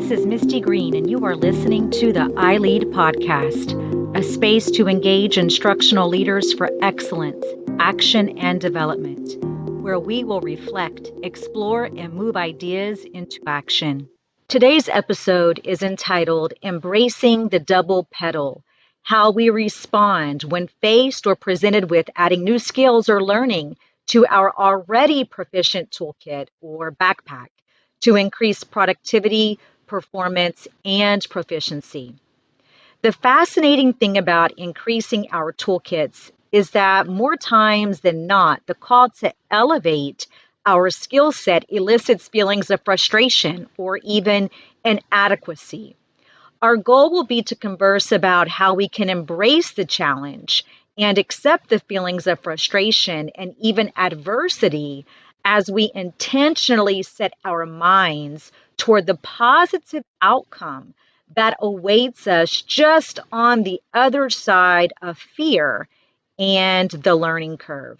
This is Misty Green, and you are listening to the I Lead podcast, a space to engage instructional leaders for excellence, action, and development, where we will reflect, explore, and move ideas into action. Today's episode is entitled Embracing the Double Pedal: How We Respond When Faced or Presented with Adding New Skills or Learning to Our Already Proficient Toolkit or Backpack to increase productivity, performance, and proficiency. The fascinating thing about increasing our toolkits is that more times than not, the call to elevate our skill set elicits feelings of frustration or even inadequacy. Our goal will be to converse about how we can embrace the challenge and accept the feelings of frustration and even adversity as we intentionally set our minds toward the positive outcome that awaits us just on the other side of fear and the learning curve.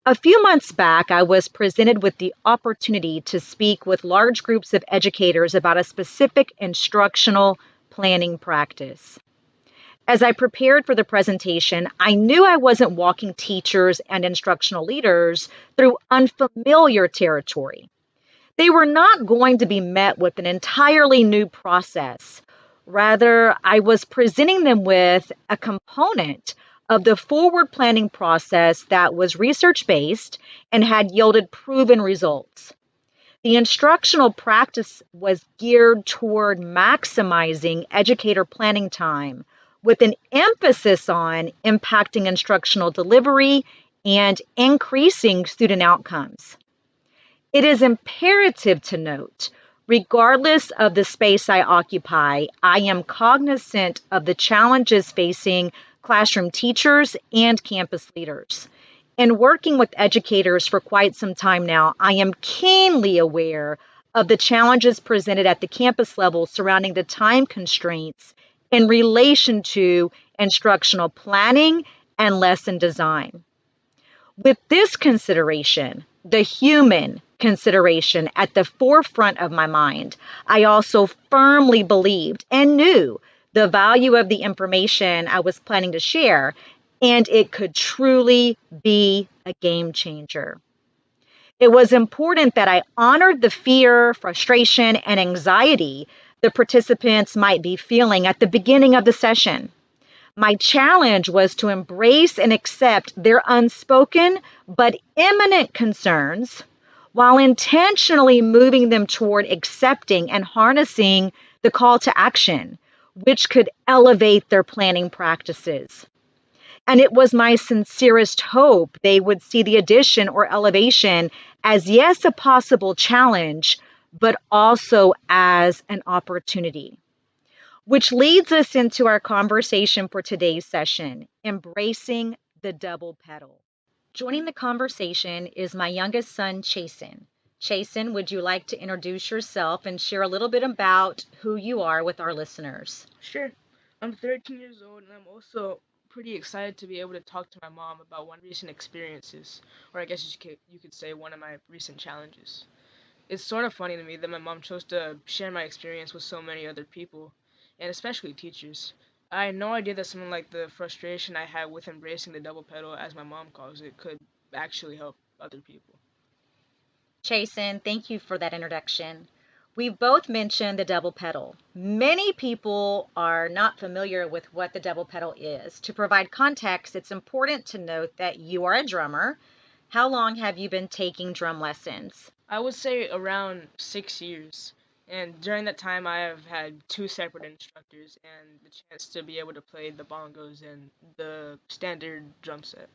A few months back, I was presented with the opportunity to speak with large groups of educators about a specific instructional planning practice. As I prepared for the presentation, I knew I wasn't walking teachers and instructional leaders through unfamiliar territory. They were not going to be met with an entirely new process. Rather, I was presenting them with a component of the forward planning process that was research based and had yielded proven results. The instructional practice was geared toward maximizing educator planning time with an emphasis on impacting instructional delivery and increasing student outcomes. It is imperative to note, regardless of the space I occupy, I am cognizant of the challenges facing classroom teachers and campus leaders. In working with educators for quite some time now, I am keenly aware of the challenges presented at the campus level surrounding the time constraints in relation to instructional planning and lesson design. With this consideration, the human consideration at the forefront of my mind, I also firmly believed and knew the value of the information I was planning to share, and it could truly be a game changer. It was important that I honored the fear, frustration, and anxiety the participants might be feeling at the beginning of the session. My challenge was to embrace and accept their unspoken but imminent concerns while intentionally moving them toward accepting and harnessing the call to action, which could elevate their planning practices. And it was my sincerest hope they would see the addition or elevation as, yes, a possible challenge, but also as an opportunity. Which leads us into our conversation for today's session: embracing the double pedal. Joining the conversation is my youngest son, Chasen. Chasen, would you like to introduce yourself and share a little bit about who you are with our listeners? Sure. I'm 13 years old and I'm also pretty excited to be able to talk to my mom about one recent experiences, or I guess you could say one of my recent challenges. It's sort of funny to me that my mom chose to share my experience with so many other people, and especially teachers. I had no idea that something like the frustration I had with embracing the double pedal, as my mom calls it, could actually help other people. Chasen, thank you for that introduction. We've both mentioned the double pedal. Many people are not familiar with what the double pedal is. To provide context, it's important to note that you are a drummer. How long have you been taking drum lessons? I would say around 6 years. And during that time, I have had two separate instructors and the chance to be able to play the bongos and the standard drum set.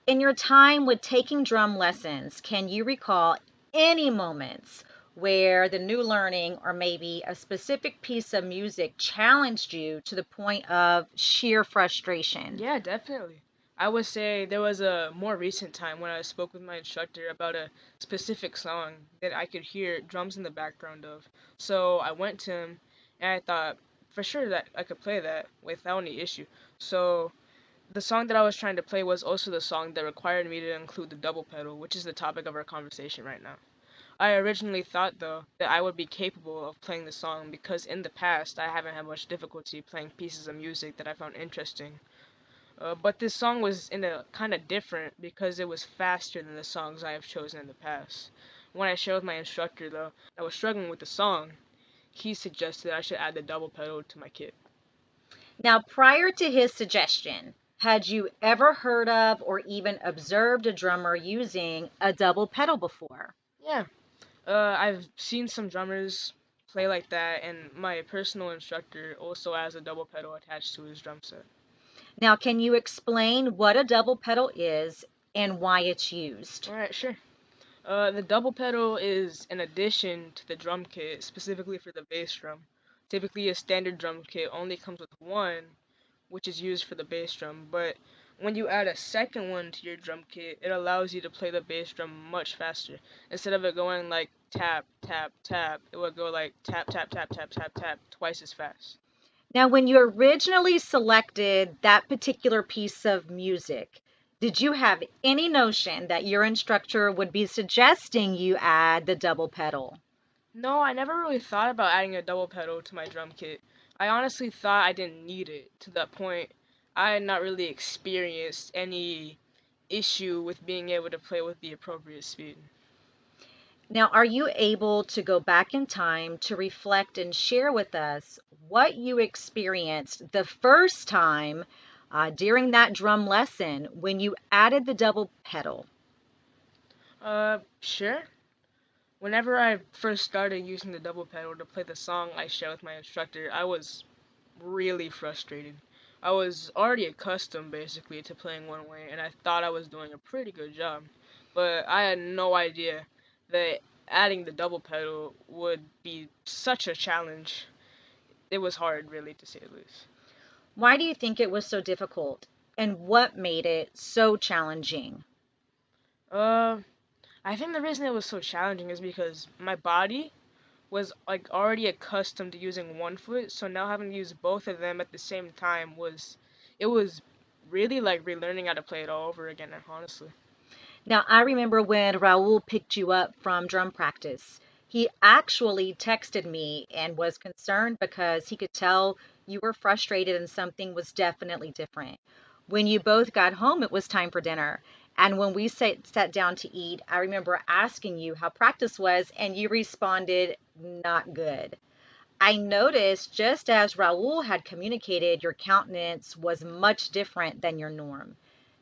In your time with taking drum lessons, can you recall any moments where the new learning or maybe a specific piece of music challenged you to the point of sheer frustration? Yeah, definitely. I would say there was a more recent time when I spoke with my instructor about a specific song that I could hear drums in the background of. So I went to him and I thought for sure that I could play that without any issue. So the song that I was trying to play was also the song that required me to include the double pedal, which is the topic of our conversation right now. I originally thought, though, that I would be capable of playing the song because in the past I haven't had much difficulty playing pieces of music that I found interesting. But this song was in a kind of different because it was faster than the songs I have chosen in the past. When I shared with my instructor, though, I was struggling with the song, he suggested I should add the double pedal to my kit. Now, prior to his suggestion, had you ever heard of or even observed a drummer using a double pedal before? Yeah, I've seen some drummers play like that, and my personal instructor also has a double pedal attached to his drum set. Now, can you explain what a double pedal is and why it's used? All right, sure. The double pedal is an addition to the drum kit specifically for the bass drum. Typically, a standard drum kit only comes with one, which is used for the bass drum, but when you add a second one to your drum kit, it allows you to play the bass drum much faster. Instead of it going like tap, tap, tap, it would go like tap, tap, tap, tap, tap, tap, twice as fast. Now, when you originally selected that particular piece of music, did you have any notion that your instructor would be suggesting you add the double pedal? No, I never really thought about adding a double pedal to my drum kit. I honestly thought I didn't need it to that point. I had not really experienced any issue with being able to play with the appropriate speed. Now, are you able to go back in time to reflect and share with us what you experienced the first time during that drum lesson when you added the double pedal? Sure. Whenever I first started using the double pedal to play the song I shared with my instructor, I was really frustrated. I was already accustomed basically to playing one way, and I thought I was doing a pretty good job. But I had no idea that adding the double pedal would be such a challenge. It was hard, really, to say the least. Why do you think it was so difficult? And what made it so challenging? Uh, I think the reason it was so challenging is because my body was like already accustomed to using one foot, so now having to use both of them at the same time was really like relearning how to play it all over again, honestly. Now, I remember when Raul picked you up from drum practice. He actually texted me and was concerned because he could tell you were frustrated and something was definitely different. When you both got home, it was time for dinner. And when we sat down to eat, I remember asking you how practice was, and you responded, not good. I noticed just as Raul had communicated, your countenance was much different than your norm.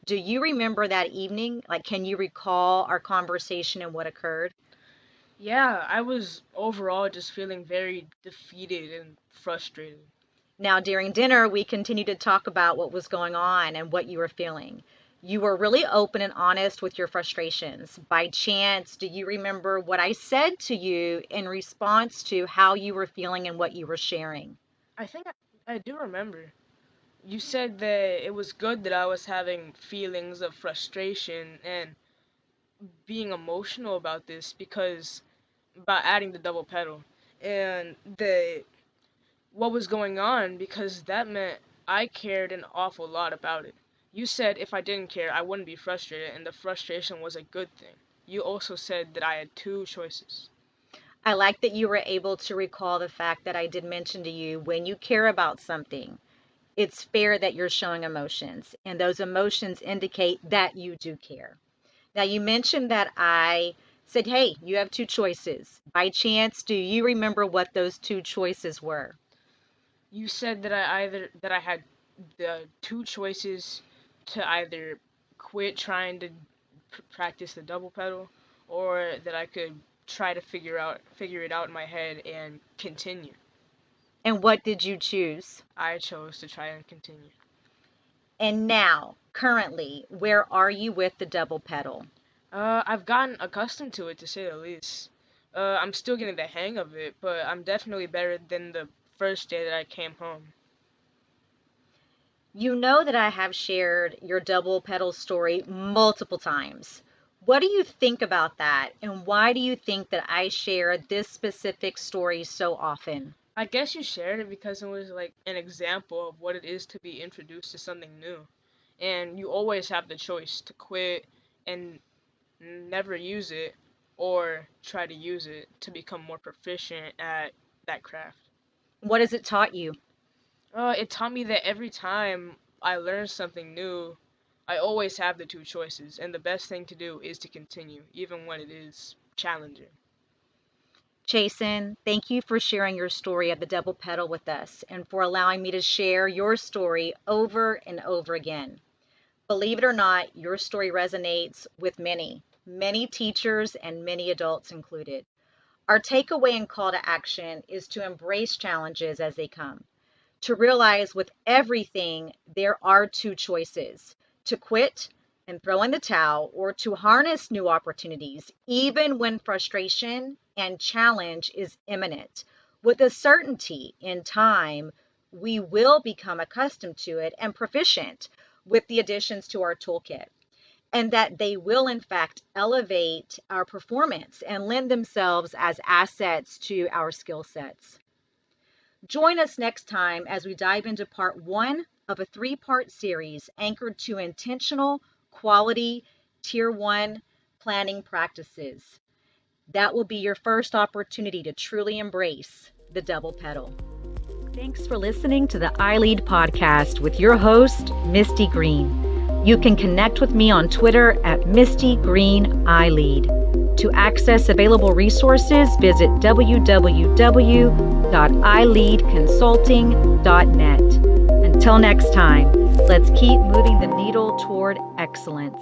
Do you remember that evening? Like, can you recall our conversation and what occurred? Yeah, I was overall just feeling very defeated and frustrated. Now, during dinner, we continued to talk about what was going on and what you were feeling. You were really open and honest with your frustrations. By chance, do you remember what I said to you in response to how you were feeling and what you were sharing? I think I do remember. You said that it was good that I was having feelings of frustration and being emotional about this because about adding the double pedal and the what was going on because that meant I cared an awful lot about it. You said if I didn't care, I wouldn't be frustrated, and the frustration was a good thing. You also said that I had two choices. I like that you were able to recall the fact that I did mention to you when you care about something, it's fair that you're showing emotions, and those emotions indicate that you do care. Now, you mentioned that I said, hey, you have two choices. By chance, do you remember what those two choices were? You said that I had the two choices to either quit trying to practice the double pedal or that I could try to figure it out in my head and continue. And what did you choose? I chose to try and continue. And now, currently, where are you with the double pedal? I've gotten accustomed to it to say the least. I'm still getting the hang of it, but I'm definitely better than the first day that I came home. You know that I have shared your double pedal story multiple times. What do you think about that? And why do you think that I share this specific story so often? I guess you shared it because it was like an example of what it is to be introduced to something new. And you always have the choice to quit and never use it or try to use it to become more proficient at that craft. What has it taught you? It taught me that every time I learn something new, I always have the two choices, and the best thing to do is to continue, even when it is challenging. Jason, thank you for sharing your story of the double pedal with us and for allowing me to share your story over and over again. Believe it or not, your story resonates with many, many teachers and many adults included. Our takeaway and call to action is to embrace challenges as they come, to realize with everything there are two choices: to quit and throw in the towel, or to harness new opportunities, even when frustration and challenge is imminent. With a certainty in time, we will become accustomed to it and proficient with the additions to our toolkit, and that they will, in fact, elevate our performance and lend themselves as assets to our skill sets. Join us next time as we dive into part one of a three-part series anchored to intentional, quality, tier one planning practices. That will be your first opportunity to truly embrace the double pedal. Thanks for listening to the iLead podcast with your host, Misty Green. You can connect with me on Twitter at Misty Green iLead. To access available resources, visit www.ileadconsulting.net. Until next time, let's keep moving the needle toward excellence.